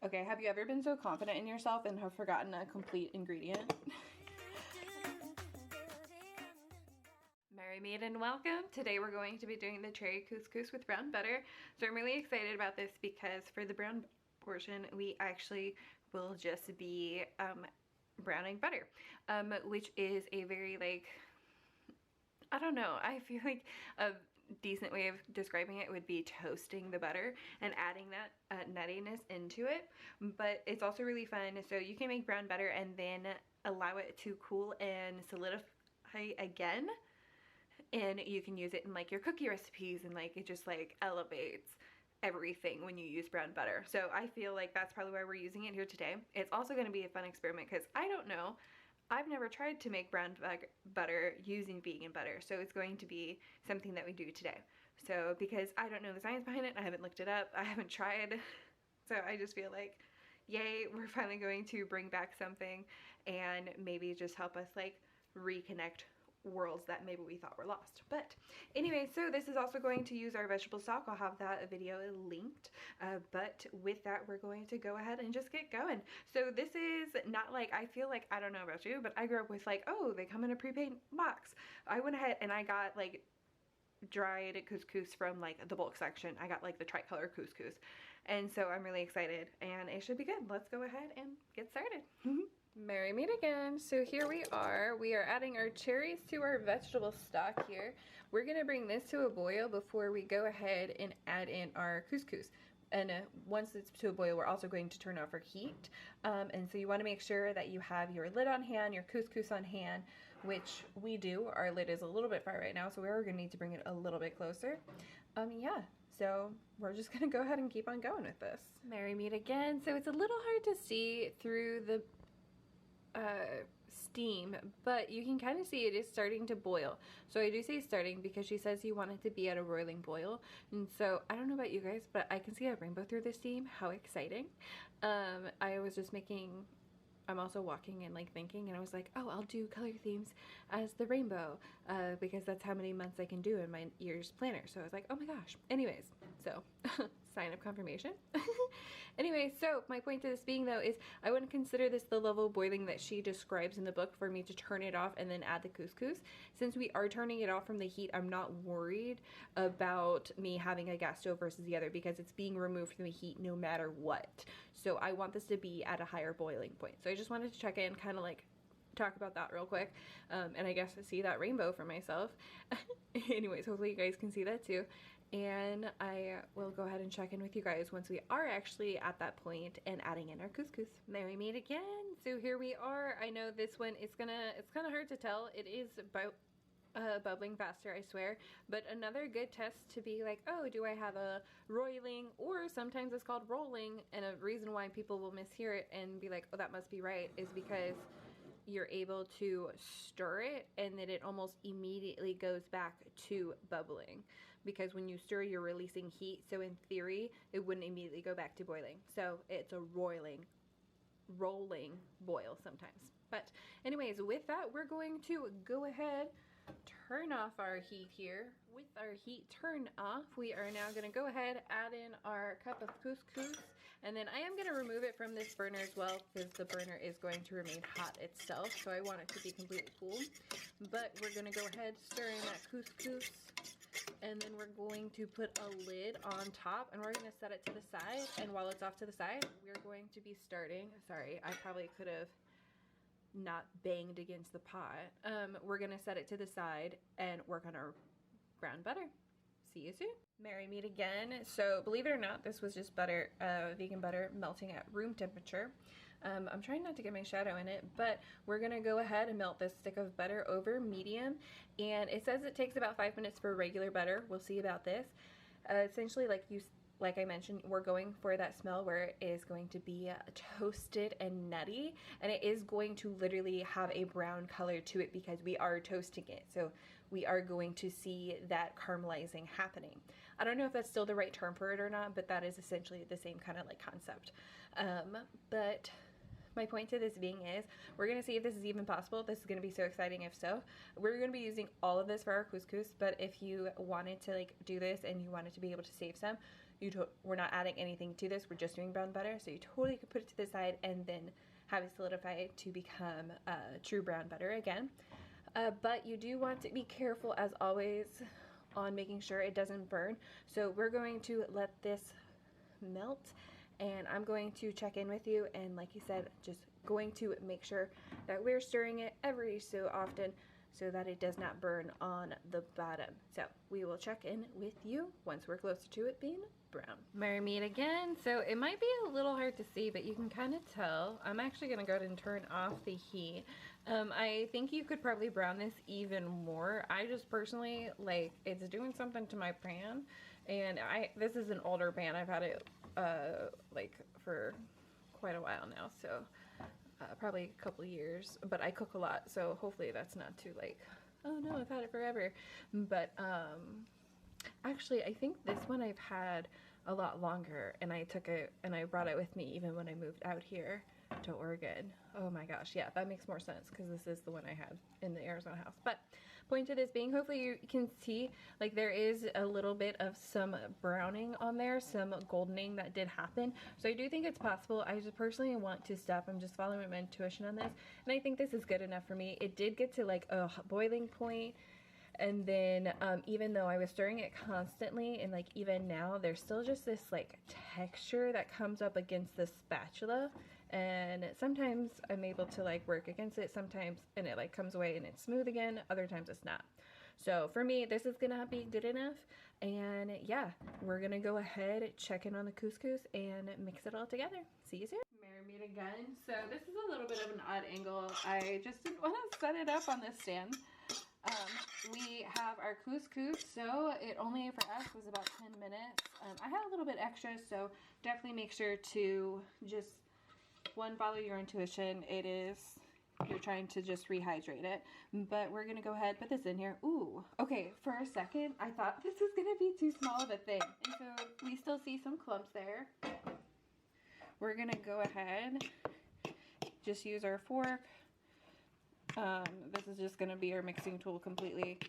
Okay, have you ever been so confident in yourself and have forgotten a complete ingredient? Merry meet and welcome. Today we're going to be doing the cherry couscous with brown butter. So I'm really excited about this because for the brown portion, we actually will just be browning butter, which is a very I don't know, I feel like a decent way of describing it would be toasting the butter and adding that nuttiness into it. But it's also really fun. So you can make brown butter and then allow it to cool and solidify again. And you can use it in like your cookie recipes, and like it just like elevates everything when you use brown butter. So I feel like that's probably why we're using it here today. It's also going to be a fun experiment because I don't know, I've never tried to make brown butter using vegan butter, so it's going to be something that we do today. So because I don't know the science behind it, I haven't looked it up, I haven't tried, so I just feel like yay, we're finally going to bring back something and maybe just help us like reconnect worlds that maybe we thought were lost. But anyway, so this is also going to use our vegetable stock. I'll have that video linked, but with that we're going to go ahead and just get going. So this is not like, I feel like, I don't know about you, but I grew up with like, oh, they come in a prepaid box. I went ahead and I got like dried couscous from like the bulk section. I got like the tricolor couscous, and so I'm really excited and it should be good. Let's go ahead and get started. Merry meet again. So here we are adding our cherries to our vegetable stock here. We're gonna bring this to a boil before we go ahead and add in our couscous. And once it's to a boil, we're also going to turn off our heat. And so you want to make sure that you have your lid on hand, your couscous on hand, which we do. Our lid is a little bit far right now, so we're going to need to bring it a little bit closer. Yeah, so we're just going to go ahead and keep on going with this. Merry meet again. So it's a little hard to see through the steam, but you can kind of see it is starting to boil. So I do say starting because she says you want it to be at a roiling boil, and so I don't know about you guys, but I can see a rainbow through the steam. How exciting. I was just making, I'm also walking and like thinking, and I was like, oh, I'll do color themes as the rainbow, because that's how many months I can do in my year's planner. So I was like, oh my gosh. Anyways, so sign of confirmation. Anyway, so my point to this being though is I wouldn't consider this the level of boiling that she describes in the book for me to turn it off and then add the couscous. Since we are turning it off from the heat, I'm not worried about me having a gas stove versus the other because it's being removed from the heat no matter what. So I want this to be at a higher boiling point. So I just wanted to check in, kind of like talk about that real quick, and I guess see that rainbow for myself. Anyways, hopefully you guys can see that too, and I will go ahead and check in with you guys once we are actually at that point and adding in our couscous. Merry meet again. So here we are. I know this one it's kind of hard to tell. It is about bubbling faster, I swear, but another good test to be like, oh, do I have a roiling, or sometimes it's called rolling, and a reason why people will mishear it and be like, oh, that must be right, is because you're able to stir it and then it almost immediately goes back to bubbling, because when you stir you're releasing heat, so in theory it wouldn't immediately go back to boiling. So it's a rolling boil sometimes. But anyways, with that we're going to go ahead, turn off our heat here. With our heat turned off, we are now going to go ahead, add in our cup of couscous, and then I am going to remove it from this burner as well because the burner is going to remain hot itself, so I want it to be completely cool. But we're going to go ahead, stir in that couscous, and then we're going to put a lid on top and we're going to set it to the side. And while it's off to the side, we're going to be starting, sorry, I probably could have not banged against the pot. We're gonna set it to the side and work on our brown butter. See you soon. Merry meet again. So believe it or not, this was just butter, vegan butter melting at room temperature. I'm trying not to get my shadow in it, but we're gonna go ahead and melt this stick of butter over medium, and it says it takes about 5 minutes for regular butter. We'll see about this. Essentially, like I mentioned, we're going for that smell where it is going to be toasted and nutty, and it is going to literally have a brown color to it because we are toasting it. So we are going to see that caramelizing happening. I don't know if that's still the right term for it or not, but that is essentially the same kind of like concept. But my point to this being is we're going to see if this is even possible. This is going to be so exciting if so. We're going to be using all of this for our couscous, but if you wanted to like do this and you wanted to be able to save some, we're not adding anything to this. We're just doing brown butter. So you totally could put it to the side and then have it solidify to become true brown butter again. But you do want to be careful, as always, on making sure it doesn't burn. So we're going to let this melt, and I'm going to check in with you, and like you said, just going to make sure that we're stirring it every so often so that it does not burn on the bottom. So we will check in with you once we're closer to it being brown. Marry meat again. So it might be a little hard to see, but you can kind of tell. I'm actually gonna go ahead and turn off the heat. I think you could probably brown this even more. I just personally, like, it's doing something to my pan, and this is an older pan. I've had it like for quite a while now, so probably a couple years, but I cook a lot, so hopefully that's not too like, oh no, I've had it forever. But actually I think this one I've had a lot longer, and I took it and I brought it with me even when I moved out here to Oregon. Oh my gosh, yeah, that makes more sense because this is the one I had in the Arizona house. But point to this being, hopefully you can see, like, there is a little bit of some browning on there, some goldening that did happen. So I do think it's possible. I just personally want to stop. I'm just following my intuition on this, and I think this is good enough for me. It did get to like a boiling point, and then even though I was stirring it constantly, and like even now, there's still just this like texture that comes up against the spatula. And sometimes I'm able to like work against it sometimes, and it like comes away and it's smooth again. Other times it's not. So for me, this is gonna be good enough. And yeah, we're gonna go ahead, check in on the couscous and mix it all together. See you soon. Marry meat again. So this is a little bit of an odd angle. I just didn't want to set it up on this stand. We have our couscous, so it only for us was about 10 minutes. I had a little bit extra, so definitely make sure to just follow your intuition. You're trying to just rehydrate it, but we're gonna go ahead, put this in here. Ooh, okay, for a second I thought this was gonna be too small of a thing, and so we still see some clumps there. We're gonna go ahead, just use our fork. This is just gonna be our mixing tool completely,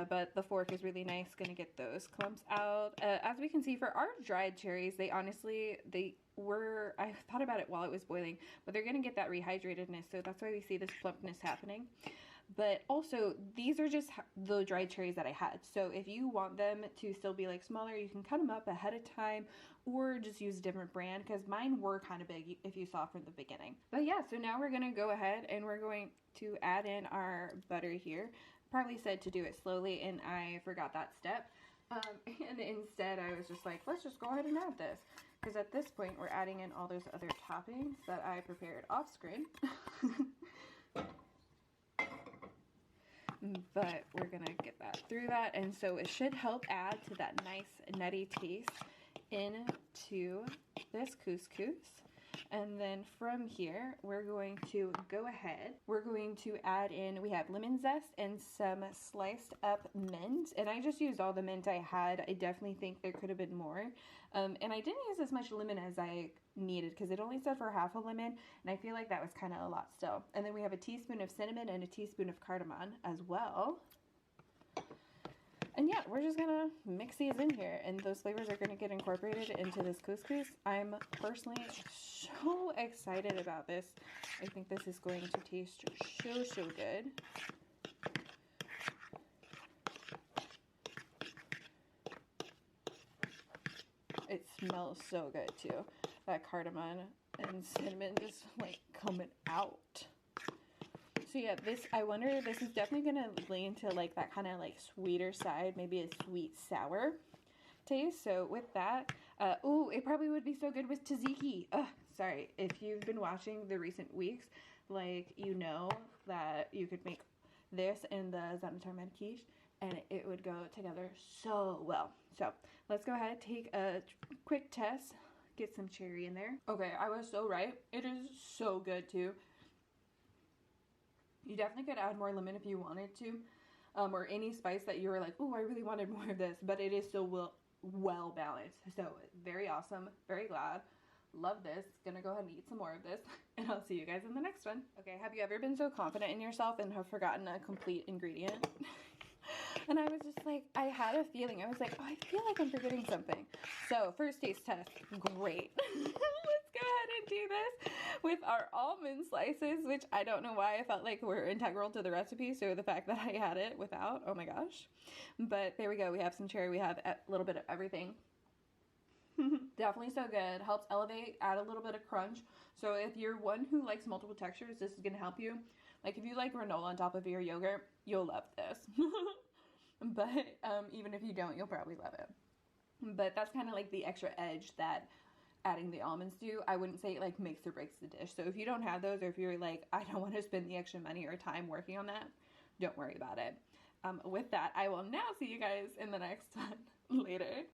but the fork is really nice, gonna get those clumps out. As we can see, for our dried cherries, I thought about it while it was boiling, but they're gonna get that rehydratedness, so that's why we see this plumpness happening. But also, these are just the dried cherries that I had, so if you want them to still be like smaller, you can cut them up ahead of time, or just use a different brand, because mine were kind of big if you saw from the beginning. But yeah, so now we're gonna go ahead and we're going to add in our butter here. Probably said to do it slowly, and I forgot that step. And instead I was just like, let's just go ahead and add this. Because at this point, we're adding in all those other toppings that I prepared off screen. But we're gonna get that through that, and so it should help add to that nice nutty taste into this couscous. And then from here, we're going to go ahead. We're going to add in, we have lemon zest and some sliced up mint. And I just used all the mint I had. I definitely think there could have been more. And I didn't use as much lemon as I needed because it only said for half a lemon. And I feel like that was kind of a lot still. And then we have a teaspoon of cinnamon and a teaspoon of cardamom as well. And yeah, we're just gonna mix these in here, and those flavors are gonna get incorporated into this couscous. I'm personally so excited about this. I think this is going to taste so good. It smells so good too. That cardamom and cinnamon just like coming out. So yeah, I wonder, this is definitely gonna lean to like that kind of like sweeter side, maybe a sweet sour taste. So with that, ooh, it probably would be so good with tzatziki. Sorry, if you've been watching the recent weeks, like, you know that you could make this and the za'atar quiche, and it would go together so well. So let's go ahead, take a quick test, get some cherry in there. Okay, I was so right. It is so good too. You definitely could add more lemon if you wanted to, or any spice that you were like, oh, I really wanted more of this, but it is still well balanced. So very awesome, very glad. Love this. Gonna go ahead and eat some more of this, and I'll see you guys in the next one. Okay, have you ever been so confident in yourself and have forgotten a complete ingredient? And I was just like, I had a feeling. I was like, oh, I feel like I'm forgetting something. So first taste test, great. Let's go ahead and do this with our almond slices, which I don't know why I felt like were integral to the recipe. So the fact that I had it without, oh my gosh. But there we go. We have some cherry. We have a little bit of everything. Definitely so good. Helps elevate, add a little bit of crunch. So if you're one who likes multiple textures, this is going to help you. Like if you like granola on top of your yogurt, you'll love this. But even if you don't, you'll probably love it. But that's kind of like the extra edge that adding the almonds do. I wouldn't say it like makes or breaks the dish. So if you don't have those, or if you're like, I don't want to spend the extra money or time working on that, don't worry about it. With that, I will now see you guys in the next one later.